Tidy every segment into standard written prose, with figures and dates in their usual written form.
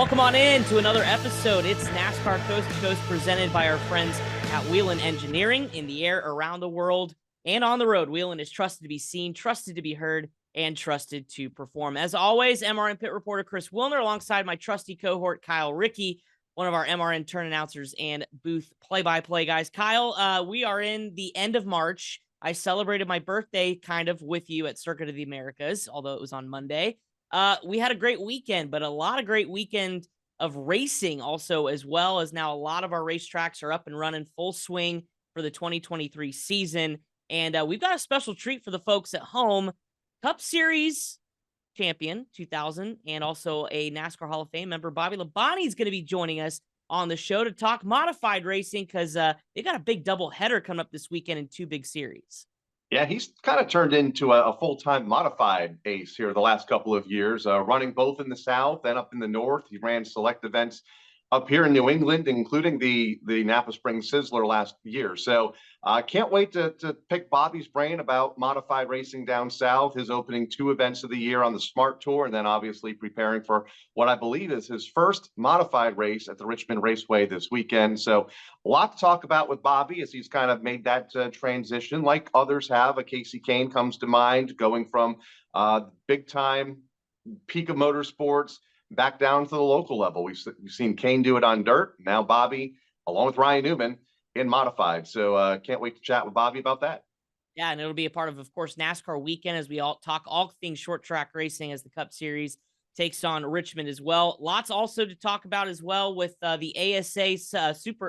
Welcome on in to another episode. It's NASCAR Coast to Coast presented by our friends at Wilner Engineering. In the air, around the world, and on the road, Wilner is trusted to be seen, trusted to be heard, and trusted to perform. As always, MRN pit reporter Chris Wilner alongside my trusty cohort Kyle Rickey, one of our MRN turn announcers and booth play-by-play guys. Kyle, we are in the end of March. I celebrated my birthday kind of with you at Circuit of the Americas, although it was on Monday. We had a great weekend, but a lot of great weekend of racing also, as well as now a lot of our racetracks are up and running full swing for the 2023 season. And we've got a special treat for the folks at home. Cup Series champion 2000 and also a NASCAR Hall of Fame member, Bobby Labonte, is going to be joining us on the show to talk modified racing because they got a big double header coming up this weekend in two big series. Yeah, he's kind of turned into a full-time modified ace here the last couple of years, running both in the South and up in the North. He ran select events up here in New England, including the Napa Springs Sizzler last year. So I can't wait to pick Bobby's brain about modified racing down south, his opening two events of the year on the Smart Tour, and then obviously preparing for what I believe is his first modified race at the Richmond Raceway this weekend. So a lot to talk about with Bobby as he's kind of made that transition like others have. A Casey Kane comes to mind, going from big time peak of motorsports back down to the local level. We've seen Kane do it on dirt. Now Bobby, along with Ryan Newman, in modified. So can't wait to chat with Bobby about that. Yeah, and it'll be a part of course, NASCAR weekend as we all talk all things short track racing as the Cup Series takes on Richmond as well. Lots also to talk about as well with the ASA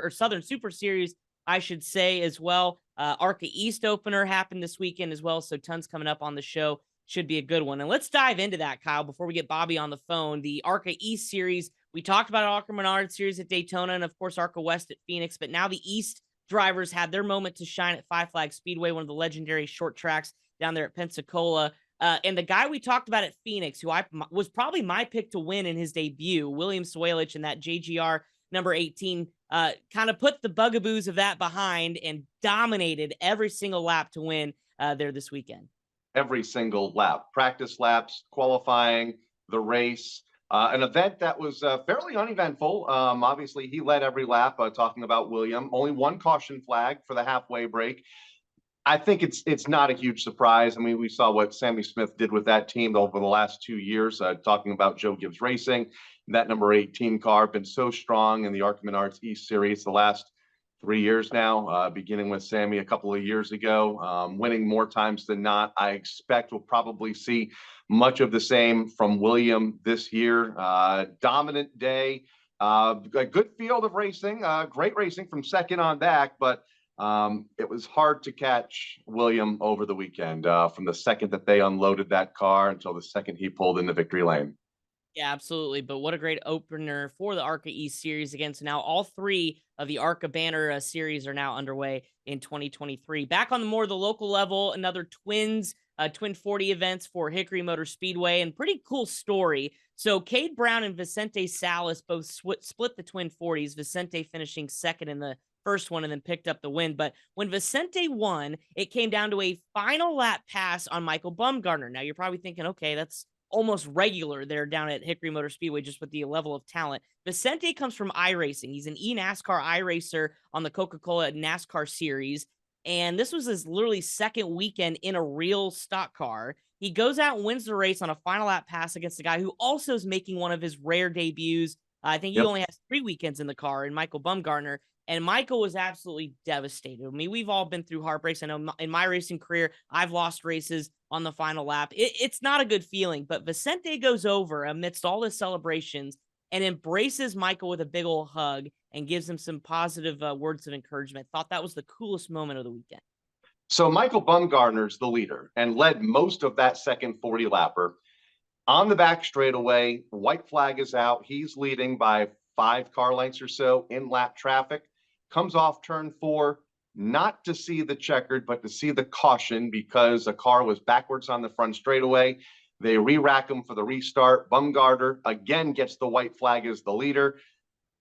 Southern Super Series, I should say, as well. ARCA East opener happened this weekend as well, so tons coming up on the show. Should be a good one. And let's dive into that, Kyle, before we get Bobby on the phone. The ARCA East Series, we talked about ARCA Menard Series at Daytona and, of course, ARCA West at Phoenix, but now the East drivers had their moment to shine at Five Flag Speedway, one of the legendary short tracks down there at Pensacola. And the guy we talked about at Phoenix, who was probably my pick to win in his debut, William Sawalich, in that JGR number 18, kind of put the bugaboos of that behind and dominated every single lap to win there this weekend. Every single lap, practice laps, qualifying, the race, an event that was fairly uneventful. Obviously, he led every lap, talking about William. Only one caution flag for the halfway break. I think it's not a huge surprise. I mean, we saw what Sammy Smith did with that team over the last 2 years, talking about Joe Gibbs Racing. That number 18 car been so strong in the ARCA Menards East Series the last 3 years now, beginning with Sammy a couple of years ago, winning more times than not. I expect we'll probably see much of the same from William this year. Dominant day, a good field of racing, great racing from second on back, but it was hard to catch William over the weekend from the second that they unloaded that car until the second he pulled in the victory lane. Yeah, absolutely. But what a great opener for the ARCA East Series again. So now all three of the ARCA Banner series are now underway in 2023. Back on the local level, another Twin 40 events for Hickory Motor Speedway, and pretty cool story. So Cade Brown and Vicente Salas both split the Twin 40s, Vicente finishing second in the first one and then picked up the win. But when Vicente won, it came down to a final lap pass on Michael Bumgarner. Now you're probably thinking, okay, that's almost regular there down at Hickory Motor Speedway, just with the level of talent. Vicente comes from iRacing. He's an eNASCAR iRacer on the Coca-Cola NASCAR series. And this was his literally second weekend in a real stock car. He goes out and wins the race on a final lap pass against a guy who also is making one of his rare debuts. I think he only has 3 weekends in the car, in Michael Bumgarner. And Michael was absolutely devastated. I mean, we've all been through heartbreaks. I know in my racing career, I've lost races on the final lap. It's not a good feeling, but Vicente goes over amidst all his celebrations and embraces Michael with a big old hug and gives him some positive words of encouragement. Thought that was the coolest moment of the weekend. So Michael Bumgarner's the leader and led most of that second 40 lapper. On the back straightaway, white flag is out. He's leading by 5 car lengths or so in lap traffic. Comes off turn 4, not to see the checkered, but to see the caution because a car was backwards on the front straightaway. They re-rack him for the restart. Bumgarner again gets the white flag as the leader.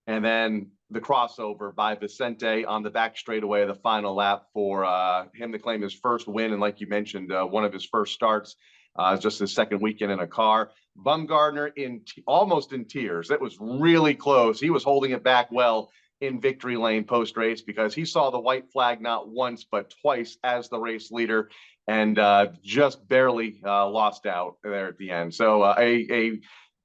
And then the crossover by Vicente on the back straightaway of the final lap for him to claim his first win. And like you mentioned, one of his first starts just his second weekend in a car. Bumgardner almost in tears. It was really close. He was holding it back well in victory lane post race because he saw the white flag not once but twice as the race leader, and just barely lost out there at the end. So an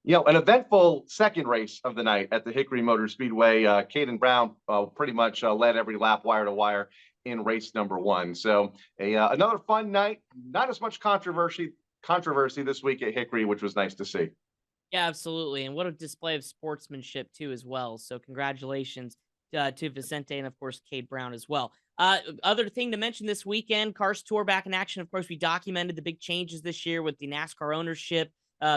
eventful second race of the night at the Hickory Motor Speedway. Caden Brown pretty much led every lap wire to wire in race number one. So another fun night. Not as much controversy this week at Hickory, which was nice to see. Yeah, absolutely. And what a display of sportsmanship too, as well. So congratulations to Vicente and of course Cade Brown as well. Other thing to mention this weekend, Cars Tour back in action. Of course, we documented the big changes this year with the NASCAR ownership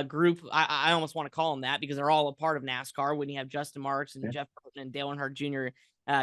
group. I almost want to call them that because they're all a part of NASCAR when you have Justin Marks and Jeff Burton and Dale Earnhardt Jr.,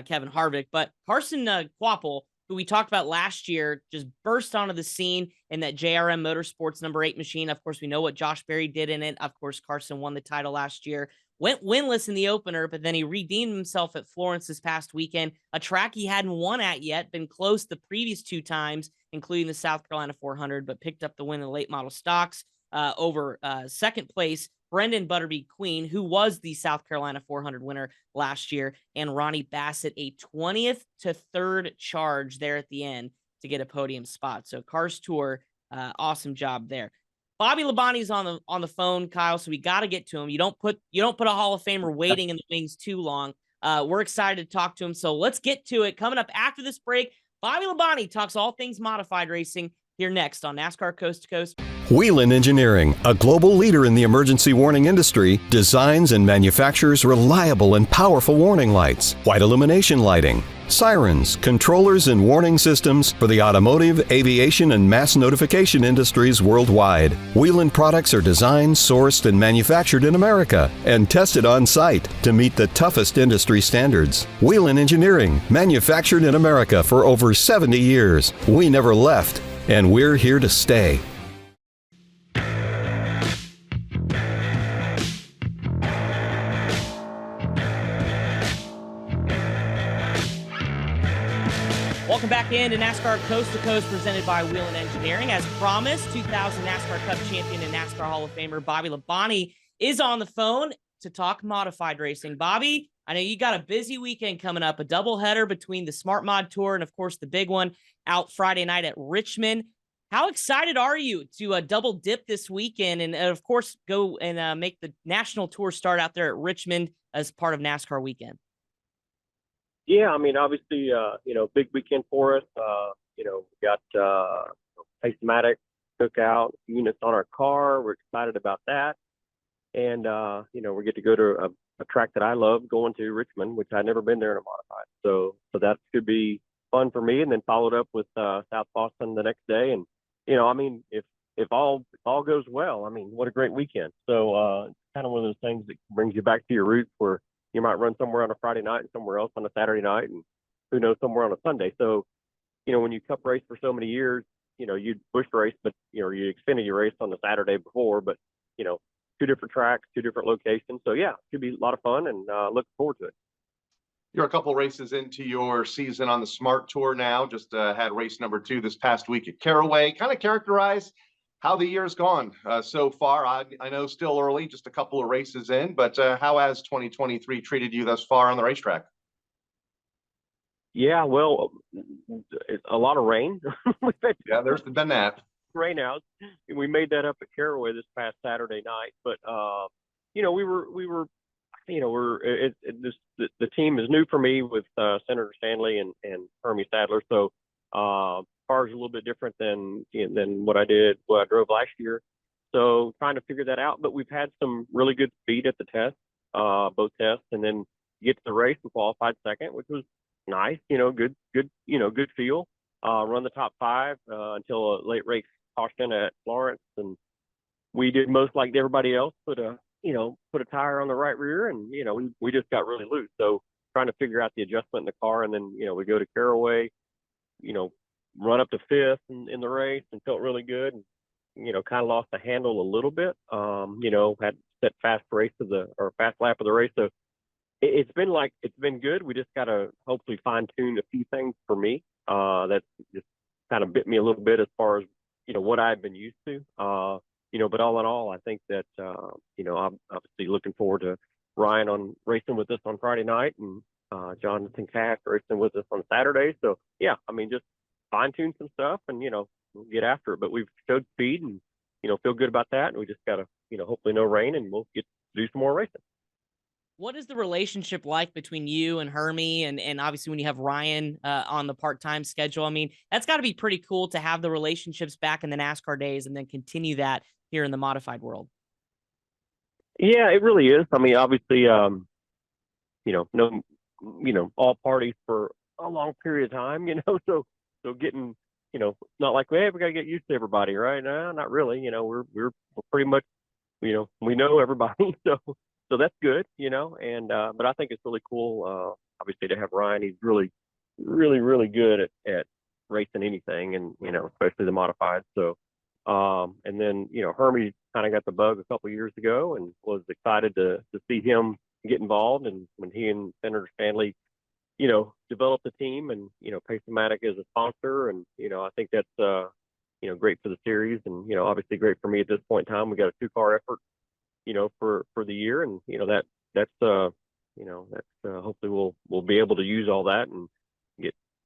Kevin Harvick. But Carson Kvapil, who we talked about last year, just burst onto the scene in that JRM Motorsports number 8 machine. Of course, we know what Josh Berry did in it. Of course, Carson won the title last year, went winless in the opener, but then he redeemed himself at Florence this past weekend, a track he hadn't won at yet, been close the previous 2 times, including the South Carolina 400, but picked up the win in the late model stocks over second place Brendan Butterby Queen, who was the South Carolina 400 winner last year, and Ronnie Bassett, a 20th to 3rd charge there at the end to get a podium spot. So Cars Tour, awesome job there. Bobby Labonte's on the phone, Kyle. So we got to get to him. You don't put a Hall of Famer waiting in the wings too long. We're excited to talk to him. So let's get to it. Coming up after this break, Bobby Labonte talks all things modified racing here next on NASCAR Coast to Coast. Whelen Engineering, a global leader in the emergency warning industry, designs and manufactures reliable and powerful warning lights, white illumination lighting, sirens, controllers, and warning systems for the automotive, aviation, and mass notification industries worldwide. Whelen products are designed, sourced, and manufactured in America and tested on site to meet the toughest industry standards. Whelen Engineering, manufactured in America for over 70 years. We never left, and we're here to stay. Welcome back into NASCAR Coast to Coast, presented by Whelen Engineering. As promised, 2000 NASCAR Cup champion and NASCAR Hall of Famer Bobby Labonte is on the phone to talk modified racing. Bobby, I know you got a busy weekend coming up, a doubleheader between the Smart Mod Tour and, of course, the big one out Friday night at Richmond. How excited are you to double dip this weekend and, of course, go and make the national tour start out there at Richmond as part of NASCAR weekend? Yeah, I mean, obviously, big weekend for us. We got Pace-Matic cookout units on our car. We're excited about that. And, we get to go to a track that I love, going to Richmond, which I've never been there in a modified. So that should be fun for me. And then followed up with South Boston the next day. And, if all goes well, I mean, what a great weekend. So it's kind of one of those things that brings you back to your roots where you might run somewhere on a Friday night and somewhere else on a Saturday night, and who knows, somewhere on a Sunday. So, when you cup race for so many years, you'd bush race, but, you Xfinity race on the Saturday before, but, 2 different tracks, 2 different locations. So, yeah, it should be a lot of fun, and looking forward to it. You're a couple races into your season on the Smart Tour now. Just had race number 2 this past week at Caraway. Kind of characterize how the year's gone so far. I know still early, just a couple of races in, but how has 2023 treated you thus far on the racetrack? Yeah, well, it's a lot of rain. Yeah, there's been that. Rain out. We made that up at Caraway this past Saturday night, but the team is new for me with Senator Stanley and Hermie Sadler, so car's a little bit different than what I drove last year. So trying to figure that out, but we've had some really good speed at the test, both tests, and then get to the race and qualified second, which was nice, good feel. Run the top 5 until a late race caution at Florence, and we did most like everybody else, put a tire on the right rear, and we just got really loose. So trying to figure out the adjustment in the car, and then we go to Caraway, run up to 5th in the race and felt really good, and kind of lost the handle a little bit. Had set fast lap of the race. So it's been good. We just got to hopefully fine tune a few things for me that just kind of bit me a little bit as far as what I've been used to. But all in all, I think that, I'm obviously looking forward to Ryan on racing with us on Friday night, and Jonathan Cash racing with us on Saturday. So yeah, I mean, just fine tune some stuff and, we'll get after it. But we've showed speed and, feel good about that. And we just got to, hopefully no rain, and we'll get to do some more racing. What is the relationship like between you and Hermie, and obviously when you have Ryan on the part-time schedule? I mean, that's got to be pretty cool to have the relationships back in the NASCAR days and then continue that here in the modified world. Yeah, it really is. I mean, obviously, no, all parties for a long period of time, so getting, not like, hey, we got to get used to everybody, right? No, not really. We're pretty much, we know everybody. So that's good, and, but I think it's really cool, obviously, to have Ryan. He's really, really, really good at racing anything, and, especially the modified. So, and then, Hermie kind of got the bug a couple of years ago and was excited to see him get involved. And when he and Senator Stanley, developed the team, and, Pace-O-Matic is a sponsor, and, I think that's, great for the series, and, obviously great for me at this point in time. We got a 2-car effort, for the year, and, that's hopefully we'll be able to use all that and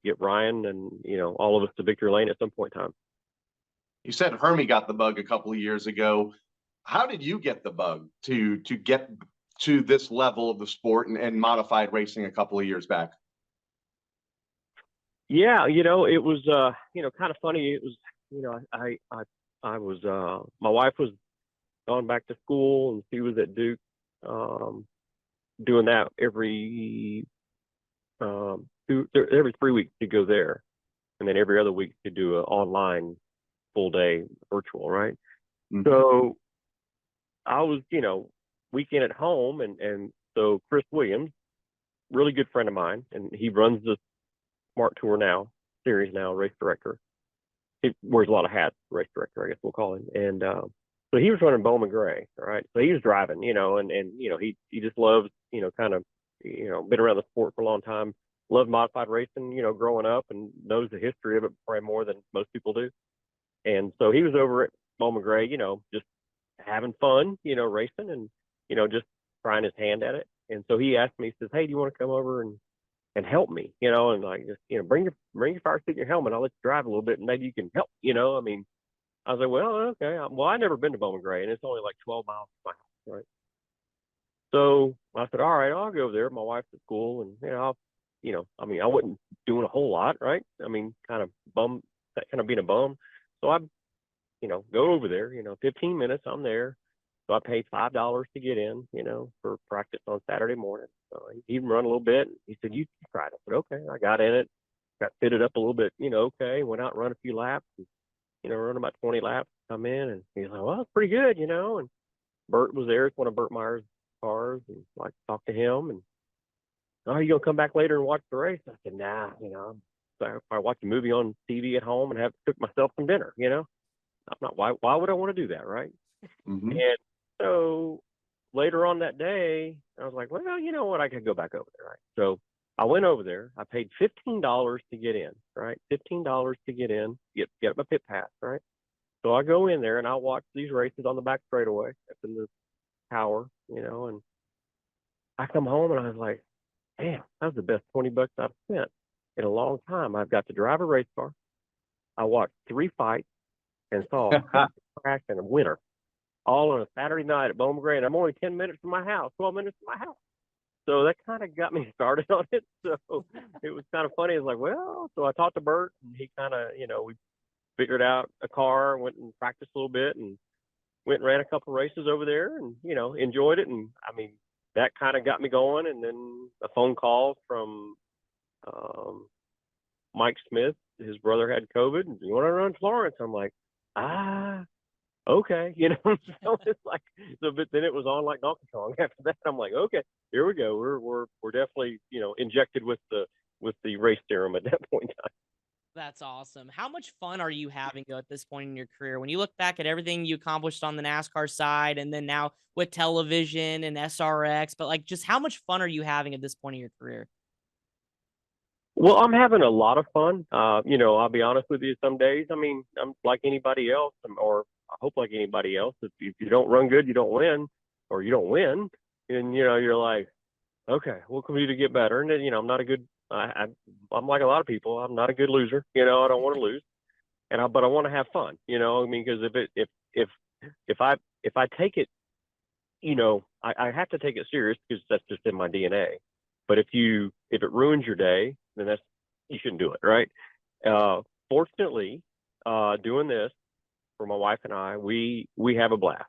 get Ryan and, all of us to victory lane at some point in time. You said Hermie got the bug a couple of years ago. How did you get the bug to get to this level of the sport and modified racing a couple of years back? Yeah, it was kind of funny. It was, I was my wife was going back to school, and she was at Duke, doing that every 3 weeks to go there, and then every other week to do an online full day virtual, right? Mm-hmm. So I was, weekend at home, and so Chris Williams, really good friend of mine, and he runs the Smart Tour series now, race director. He wears a lot of hats, race director, I guess we'll call him. And so he was running Bowman Gray, right? So he was driving, and he just loves, kind of, been around the sport for a long time, loved modified racing, growing up, and knows the history of it probably more than most people do. And so he was over at Bowman Gray, just having fun, racing, and, just trying his hand at it. And so he asked me, he says, hey, do you want to come over and help me, and like, just, bring your fire seat and your helmet. I'll let you drive a little bit, and maybe you can help, I mean, I was like, well, okay. Well, I've never been to Bowman Gray, and it's only like 12 miles from my house, right? So I said, all right, I'll go over there. My wife's at school, and, I mean, I wasn't doing a whole lot, right? I mean, kind of being a bum. So I, go over there, 15 minutes, I'm there. So I paid $5 to get in, for practice on Saturday morning. So he run a little bit. He said, you try it. I said, okay. I got in it, got fitted up a little bit, okay. Went out and run a few laps, and, run about 20 laps, come in, and he's like, well, it's pretty good, and Bert was there. It's one of Bert Meyer's cars, and like talked to him, and, oh, you gonna come back later and watch the race? I said, nah, so I watch a movie on TV at home and have to cook myself some dinner, I'm not, why would I want to do that, right? Mm-hmm. And so later on that day, I was like, well, you know what, I could go back over there, right? So I went over there. I paid $15 to get in, right? $15 to get in, get my pit pass, right? So I go in there and I watch these races on the back straightaway up in the tower, and I come home and I was like, damn, that was the best $20 I've spent in a long time. I've got to drive a race car. I watched 3 fights and saw a crash and a winner, all on a Saturday night at Bowman Gray. And I'm only 10 minutes from my house, 12 minutes from my house. So that kind of got me started on it. So it was kind of funny. It's like, well, so I talked to Bert, and he kind of, we figured out a car, went and practiced a little bit, and went and ran a couple races over there, and, enjoyed it. And I mean, that kind of got me going. And then a phone call from Mike Smith. His brother had COVID. And, you want to run Florence? I'm like, okay, so it's like, but then it was on like Donkey Kong after that. I'm like, okay, here we go. We're definitely, injected with the race serum at that point in time. That's awesome. How much fun are you having at this point in your career? When you look back at everything you accomplished on the NASCAR side, and then now with television and SRX, but like, just how much fun are you having at this point in your career? Well, I'm having a lot of fun. I'll be honest with you. Some days, I mean, I'm like anybody else, or I hope like anybody else. If you don't run good, you don't win, or you don't win, and you're like, okay, what can we do to get better? And then, I'm not a good. I'm like a lot of people. I'm not a good loser. I don't want to lose, but I want to have fun. I mean, because if I take it, I have to take it serious because that's just in my DNA. But if it ruins your day, then you shouldn't do it, right? Fortunately, doing this for my wife and I, we have a blast.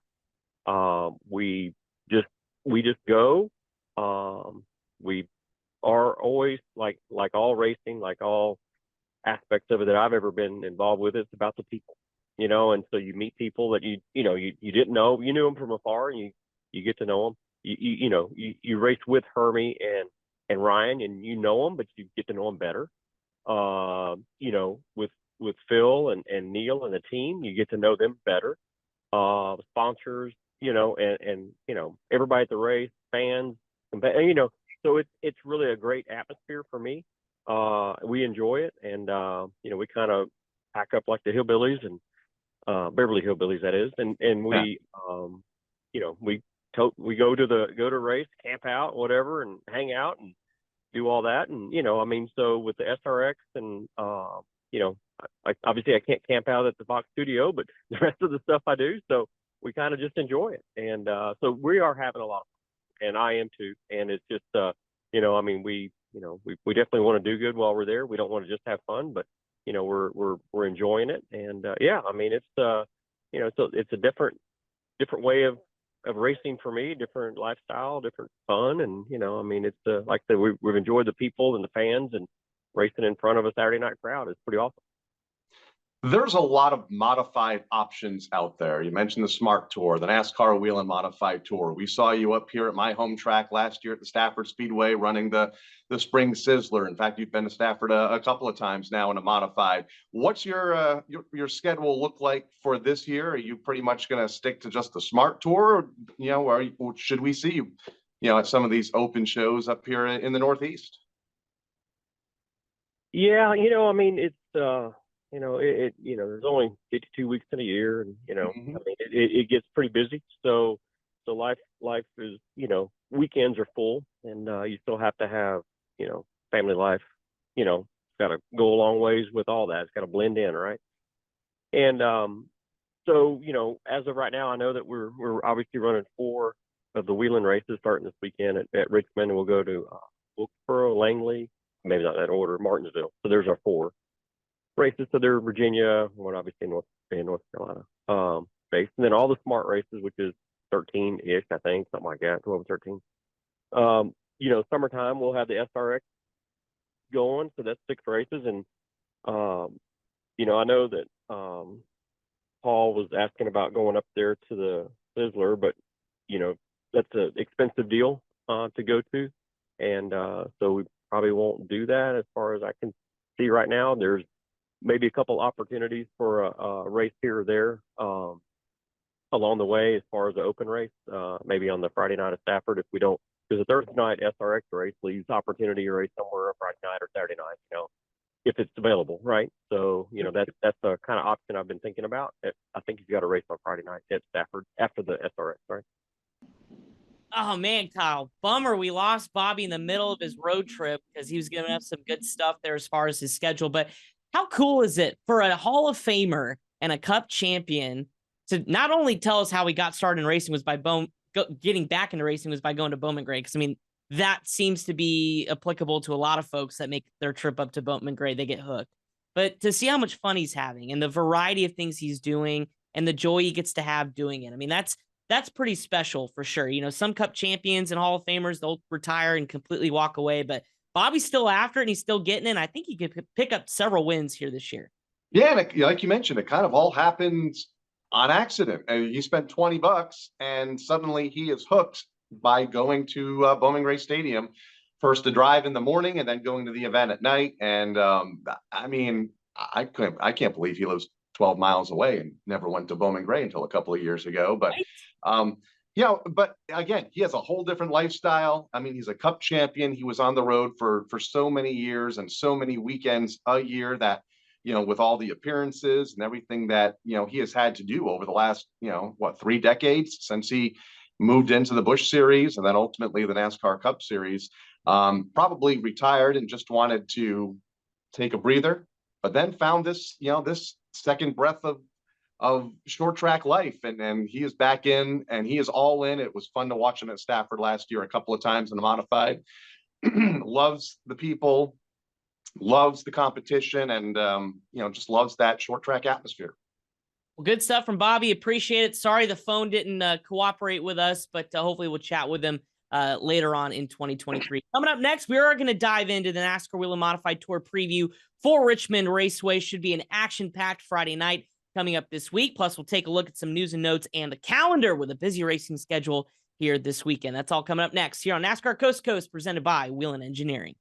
We just go. We are always like all racing, like all aspects of it that I've ever been involved with. It's about the people, and so you meet people that you didn't know. You knew them from afar, and you get to know them. You race with Hermie and Ryan, and you know them, but you get to know them better. With Phil and Neil and the team, you get to know them better. Sponsors, and everybody at the race, fans, so it's really a great atmosphere for me. We enjoy it, and we kind of pack up like the hillbillies and Beverly Hillbillies, that is, and we we go to race, camp out, whatever, and hang out and do all that. And, so with the SRX and, obviously I can't camp out at the Fox studio, but the rest of the stuff I do. So we kind of just enjoy it. And so we are having a lot of fun, and I am too. And it's just, we definitely want to do good while we're there. We don't want to just have fun, but, we're enjoying it. And it's a different way of racing for me, different lifestyle, different fun. And, it's like I said, we've enjoyed the people and the fans, and racing in front of a Saturday night crowd is pretty awesome. There's a lot of modified options out there. You mentioned the Smart Tour, the NASCAR Whelen Modified Tour. We saw you up here at my home track last year at the Stafford Speedway running the Spring Sizzler. In fact, you've been to Stafford a couple of times now in a modified. What's your schedule look like for this year? Are you pretty much going to stick to just the Smart Tour, or should we see you, at some of these open shows up here in the Northeast? Yeah, it's there's only 52 weeks in a year, and it gets pretty busy. So life is, weekends are full, and you still have to have family life. Got to go a long ways with all that. It's got to blend in, right? And so as of right now, I know that we're obviously running 4 of the Wheeling races starting this weekend at Richmond, and we'll go to Wilkesboro, Langley, maybe not that order, Martinsville. So there's our 4 races. So they're Virginia, one obviously in North Carolina based, and then all the Smart races, which is 13-ish, I think, something like that, 12 or 13. Summertime we'll have the SRX going, so that's 6 races. And I know that Paul was asking about going up there to the Sizzler, but that's an expensive deal to go to, and so we probably won't do that. As far as I can see right now, there's maybe a couple opportunities for a race here or there along the way, as far as the open race, maybe on the Friday night at Stafford. If we don't, because the Thursday night SRX race leaves opportunity to race somewhere on Friday night or Saturday night, if it's available, right? So, that's the kind of option I've been thinking about. I think you've got a race on Friday night at Stafford after the SRX, right? Oh man, Kyle, bummer we lost Bobby in the middle of his road trip, because he was giving us some good stuff there as far as his schedule. But how cool is it for a Hall of Famer and a Cup champion to not only tell us how he got started in racing was by getting back into racing was by going to Bowman Gray? Because that seems to be applicable to a lot of folks that make their trip up to Bowman Gray. They get hooked. But to see how much fun he's having and the variety of things he's doing and the joy he gets to have doing it, that's pretty special for sure. Some Cup champions and Hall of Famers, they'll retire and completely walk away, but Bobby's still after it, and he's still getting it. I think he could pick up several wins here this year. Yeah, and like you mentioned, it kind of all happened on accident. You spent $20, and suddenly he is hooked by going to Bowman Gray Stadium, first to drive in the morning and then going to the event at night. And I can't believe he lives 12 miles away and never went to Bowman Gray until a couple of years ago. But But again, he has a whole different lifestyle. I mean, he's a Cup champion. He was on the road for so many years and so many weekends a year that, with all the appearances and everything that, he has had to do over the last, 3 decades since he moved into the Busch Series and then ultimately the NASCAR Cup Series. Probably retired and just wanted to take a breather, but then found this, this second breath of short track life, and he is back in and he is all in. It was fun to watch him at Stafford last year a couple of times in the modified. Loves the people, loves the competition, and just loves that short track atmosphere. Well, good stuff from Bobby. Appreciate it. Sorry the phone didn't cooperate with us, but hopefully we'll chat with him later on in 2023. Coming up next, we are going to dive into the NASCAR Whelen Modified Tour preview for Richmond Raceway. Should be an action-packed Friday night coming up this week. Plus, we'll take a look at some news and notes and the calendar with a busy racing schedule here this weekend. That's all coming up next here on NASCAR Coast to Coast, presented by Whelen Engineering.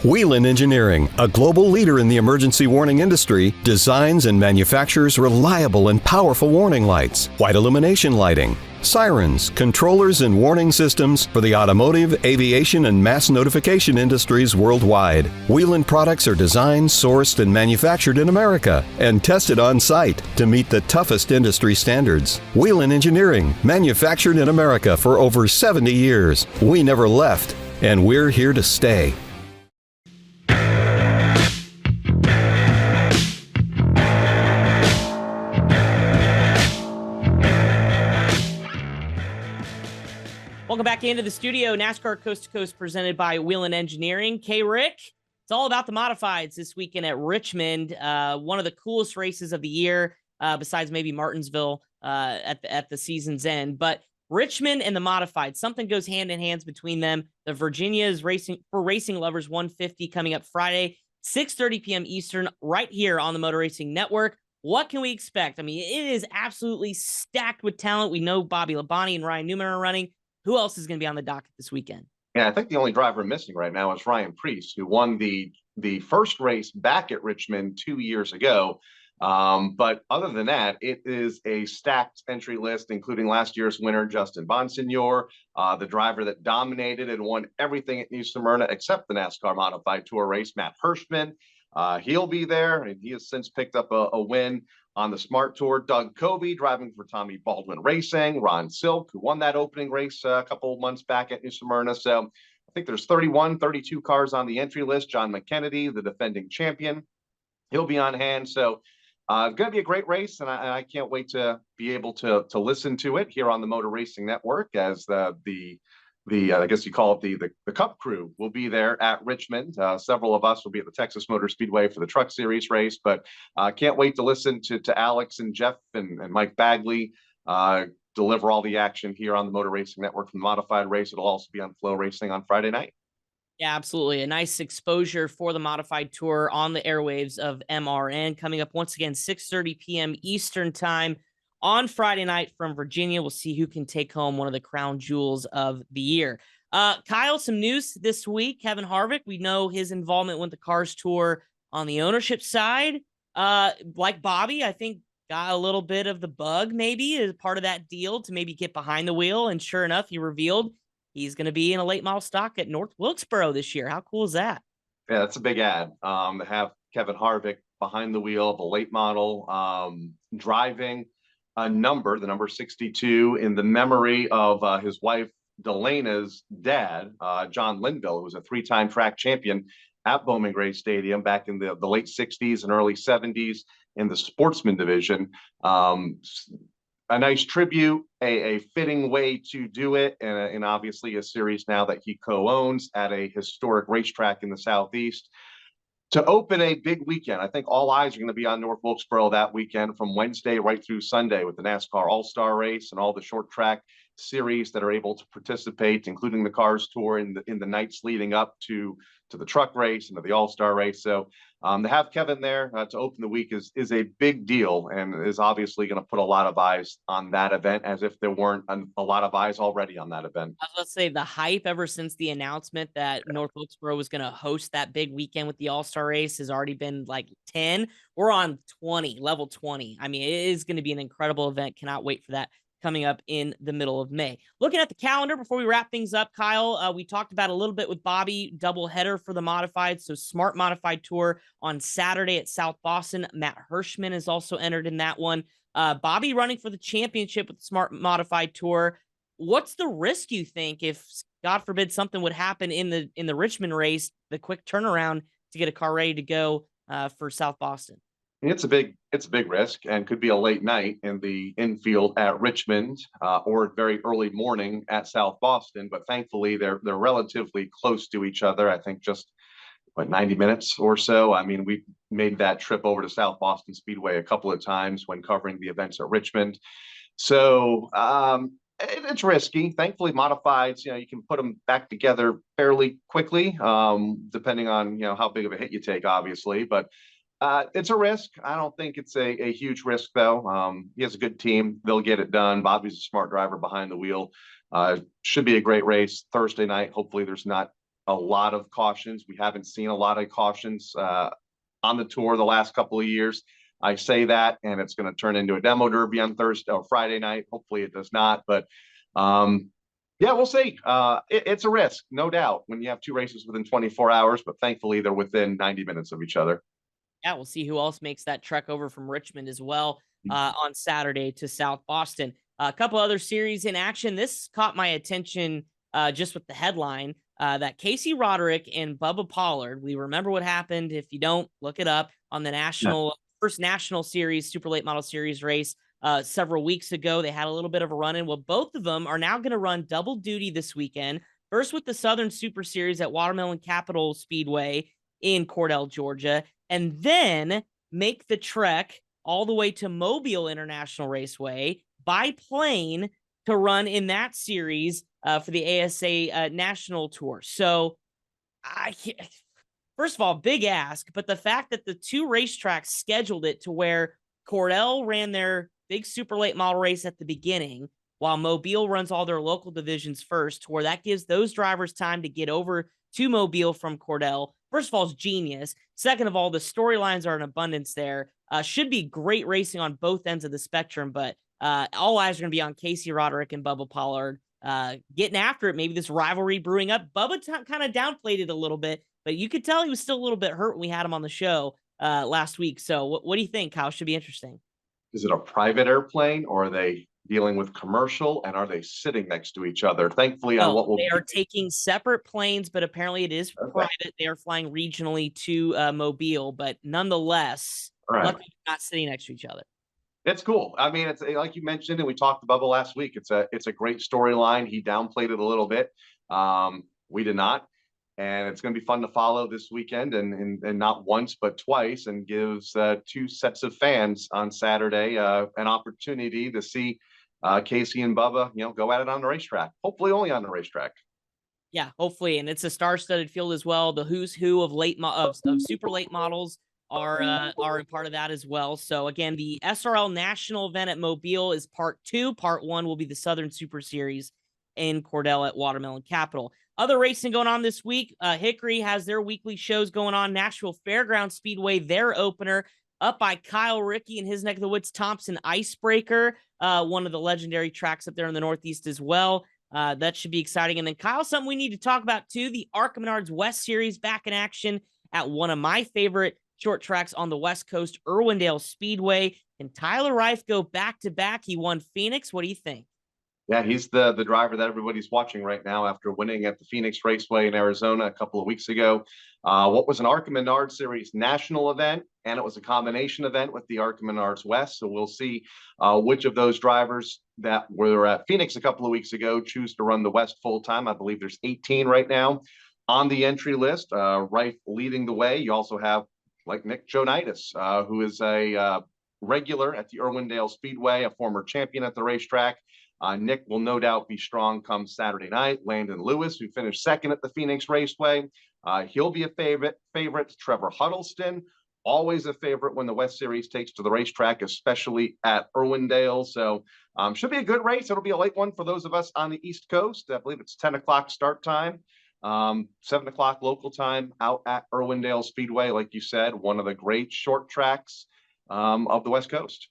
Whelen Engineering, a global leader in the emergency warning industry, designs and manufactures reliable and powerful warning lights, white illumination lighting, sirens, controllers, and warning systems for the automotive, aviation, and mass notification industries worldwide. Whelen products are designed, sourced, and manufactured in America and tested on site to meet the toughest industry standards. Whelen Engineering, manufactured in America for over 70 years. We never left, and we're here to stay. Welcome back into the studio. NASCAR Coast to Coast presented by Wilner Engineering. Rick, it's all about the modifieds this weekend at Richmond. One of the coolest races of the year, besides maybe Martinsville at the season's end. But Richmond and the modified, something goes hand in hand between them. The Virginia is racing for Racing Lovers 150 coming up Friday, 6:30 p.m. Eastern, right here on the Motor Racing Network. What can we expect? I mean, it is absolutely stacked with talent. We know Bobby Labonte and Ryan Newman are running. Who else is going to be on the docket this weekend? Yeah, I think the only driver missing right now is Ryan Preece, who won the first race back at Richmond 2 years ago. But other than that, it is a stacked entry list, including last year's winner, Justin Bonsignor, the driver that dominated and won everything at New Smyrna except the NASCAR Modified Tour race, Matt Hirschman. He'll be there, and he has since picked up a win on the Smart Tour. Doug Covey driving for Tommy Baldwin Racing, Ron Silk, who won that opening race a couple of months back at New Smyrna. So I think there's 32 cars on the entry list. John McKennedy, the defending champion, he'll be on hand. So it's going to be a great race, and I can't wait to be able to listen to it here on the Motor Racing Network as the I guess you call it the Cup crew will be there at Richmond. Several of us will be at the Texas Motor Speedway for the Truck Series race, but can't wait to listen to Alex and Jeff and Mike Bagley deliver all the action here on the Motor Racing Network from the modified race. It'll also be on Flow Racing on Friday night. Yeah, absolutely. A nice exposure for the modified tour on the airwaves of MRN coming up once again, 6:30 p.m. Eastern time on Friday night from Virginia. We'll see who can take home one of the crown jewels of the year. Kyle, some news this week. Kevin Harvick, we know his involvement with the Cars Tour on the ownership side. Like Bobby, I think got a little bit of the bug maybe as part of that deal to maybe get behind the wheel. And sure enough, he revealed he's going to be in a late model stock at North Wilkesboro this year. How cool is that? Yeah, that's a big ad to have Kevin Harvick behind the wheel of a late model, driving the number 62 in the memory of his wife Delena's dad, John Linville, who was a 3-time track champion at Bowman Gray Stadium back in the late 60s and early 70s in the sportsman division. A nice tribute, a fitting way to do it, and obviously a series now that he co-owns at a historic racetrack in the Southeast. To open a big weekend, I think all eyes are going to be on North Wilkesboro that weekend from Wednesday right through Sunday with the NASCAR All-Star Race and all the short track series that are able to participate, including the Cars Tour in the nights leading up to the truck race and to the All-Star Race. So to have Kevin there to open the week is a big deal and is obviously going to put a lot of eyes on that event, as if there weren't a lot of eyes already on that event. Let's say the hype ever since the announcement that North Wilkesboro was going to host that big weekend with the All-Star Race has already been like 10. We're on 20, level 20. I mean, it is going to be an incredible event. Cannot wait for that coming up in the middle of May. Looking at the calendar before we wrap things up, Kyle, we talked about a little bit with Bobby, doubleheader for the modified. So Smart Modified Tour on Saturday at South Boston. Matt Hirschman is also entered in that one. Bobby running for the championship with the Smart Modified Tour. What's the risk, you think, if God forbid something would happen in the Richmond race, the quick turnaround to get a car ready to go for South Boston? It's a big risk and could be a late night in the infield at Richmond or very early morning at South Boston. But thankfully, they're relatively close to each other. I think just 90 minutes or so. I mean, we made that trip over to South Boston Speedway a couple of times when covering the events at Richmond. So it's risky. Thankfully, modifieds, you can put them back together fairly quickly, depending on how big of a hit you take, obviously. But it's a risk. I don't think it's a huge risk, though. He has a good team. They'll get it done. Bobby's a smart driver behind the wheel. Should be a great race Thursday night. Hopefully there's not a lot of cautions. We haven't seen a lot of cautions on the tour the last couple of years. I say that, and it's going to turn into a demo derby on Thursday or Friday night. Hopefully it does not. But yeah, we'll see. It's a risk, no doubt, when you have two races within 24 hours. But thankfully, they're within 90 minutes of each other. Yeah, we'll see who else makes that trek over from Richmond as well on Saturday to South Boston. A couple other series in action. This caught my attention just with the headline that Casey Roderick and Bubba Pollard. We remember what happened. If you don't, look it up on the first national series, Super Late Model Series race several weeks ago. They had a little bit of a run-in. Well, both of them are now going to run double duty this weekend. First with the Southern Super Series at Watermelon Capital Speedway in Cordell, Georgia, and then make the trek all the way to Mobile International Raceway by plane to run in that series for the ASA National Tour. So, first of all, big ask, but the fact that the two racetracks scheduled it to where Cordell ran their big super late model race at the beginning, while Mobile runs all their local divisions first, to where that gives those drivers time to get over to Mobile from Cordell. First of all, it's genius. Second of all, the storylines are in abundance there. Should be great racing on both ends of the spectrum, but all eyes are going to be on Casey Roderick and Bubba Pollard getting after it. Maybe this rivalry brewing up. Bubba kind of downplayed it a little bit, but you could tell he was still a little bit hurt when we had him on the show last week. So what do you think, Kyle? Should be interesting. Is it a private airplane, or are they dealing with commercial, and are they sitting next to each other? Thankfully, on what will they are taking separate planes, but apparently it is private. They are flying regionally to Mobile, but nonetheless, luckily not sitting next to each other. It's cool. I mean, it's like you mentioned, and we talked to Bubba last week. It's a great storyline. He downplayed it a little bit. We did not. And it's going to be fun to follow this weekend, and not once, but twice, and gives two sets of fans on Saturday an opportunity to see Casey and Bubba, go at it on the racetrack. Hopefully only on the racetrack. Yeah, hopefully. And it's a star-studded field as well. The who's who of of super late models are a part of that as well. So again, the SRL national event at Mobile is part 2. Part 1 will be the Southern Super Series in Cordell at Watermelon Capital. Other racing going on this week. Hickory has their weekly shows going on. Nashville Fairgrounds Speedway, their opener, up by Kyle Rickey in his neck of the woods. Thompson Icebreaker, one of the legendary tracks up there in the Northeast as well. That should be exciting. And then, Kyle, something we need to talk about too, the ARCA Menards West Series back in action at one of my favorite short tracks on the West Coast, Irwindale Speedway. Can Tyler Reif go back-to-back? He won Phoenix. What do you think? Yeah, he's the driver that everybody's watching right now after winning at the Phoenix Raceway in Arizona a couple of weeks ago. What was an ARCA Menards Series national event, and it was a combination event with the ARCA Menards West. So we'll see which of those drivers that were at Phoenix a couple of weeks ago choose to run the West full time. I believe there's 18 right now on the entry list. Reif leading the way. You also have like Nick Jonitis, who is a regular at the Irwindale Speedway, a former champion at the racetrack. Nick will no doubt be strong come Saturday night. Landon Lewis, who finished second at the Phoenix Raceway, he'll be a favorite. Trevor Huddleston, always a favorite when the West Series takes to the racetrack, especially at Irwindale. So should be a good race. It'll be a late one for those of us on the East Coast. I believe it's 10 o'clock start time, 7 o'clock local time out at Irwindale Speedway. Like you said, one of the great short tracks of the West Coast.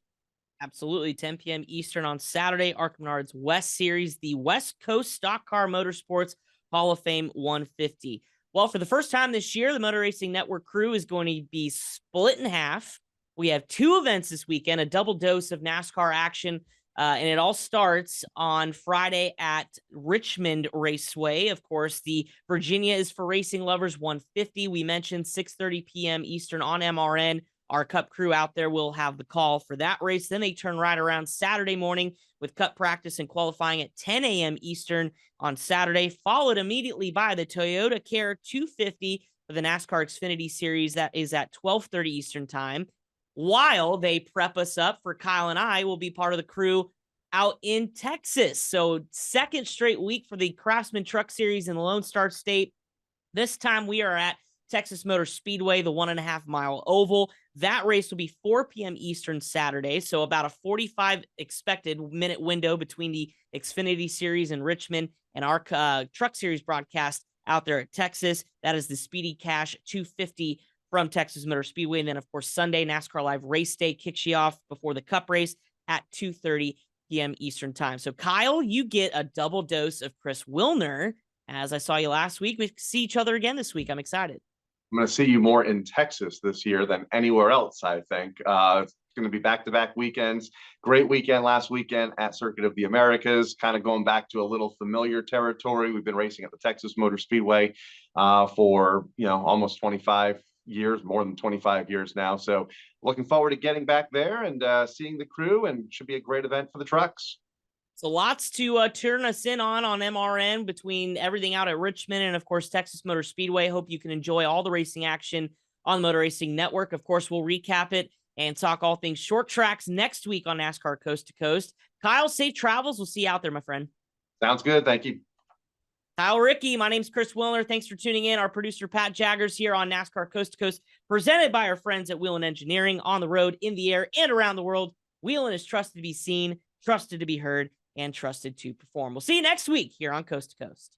Absolutely. 10 p.m. Eastern on Saturday, ARCA Menards West Series, the West Coast Stock Car Motorsports Hall of Fame 150. Well, for the first time this year, the Motor Racing Network crew is going to be split in half. We have two events this weekend, a double dose of NASCAR action, and it all starts on Friday at Richmond Raceway. Of course, the Virginia is for Racing Lovers 150. We mentioned 6:30 p.m. Eastern on MRN. Our Cup crew out there will have the call for that race. Then they turn right around Saturday morning with Cup practice and qualifying at 10 a.m. Eastern on Saturday, followed immediately by the Toyota Care 250 for the NASCAR Xfinity Series. That is at 12:30 Eastern time. While they prep us up for Kyle and I will be part of the crew out in Texas. So second straight week for the Craftsman Truck Series in the Lone Star State. This time we are at Texas Motor Speedway, the 1.5 mile oval. That race will be 4 p.m. Eastern Saturday. So about a 45 expected minute window between the Xfinity Series in Richmond and our Truck Series broadcast out there at Texas. That is the Speedy Cash 250 from Texas Motor Speedway. And then, of course, Sunday, NASCAR Live Race Day kicks you off before the Cup race at 2:30 p.m. Eastern time. So, Kyle, you get a double dose of Chris Wilner. As I saw you last week, we see each other again this week. I'm excited. I'm going to see you more in Texas this year than anywhere else, I think. It's going to be back-to-back weekends. Great weekend last weekend at Circuit of the Americas, kind of going back to a little familiar territory. We've been racing at the Texas Motor Speedway for, almost 25 years, more than 25 years now. So looking forward to getting back there and seeing the crew, and should be a great event for the trucks. So lots to turn us in on MRN between everything out at Richmond and, of course, Texas Motor Speedway. Hope you can enjoy all the racing action on the Motor Racing Network. Of course, we'll recap it and talk all things short tracks next week on NASCAR Coast to Coast. Kyle, safe travels. We'll see you out there, my friend. Sounds good. Thank you. Kyle Rickey, my name's Chris Wilner. Thanks for tuning in. Our producer, Pat Jaggers, here on NASCAR Coast to Coast, presented by our friends at Whelen Engineering, on the road, in the air, and around the world. Whelen is trusted to be seen, trusted to be heard, and trusted to perform. We'll see you next week here on Coast to Coast.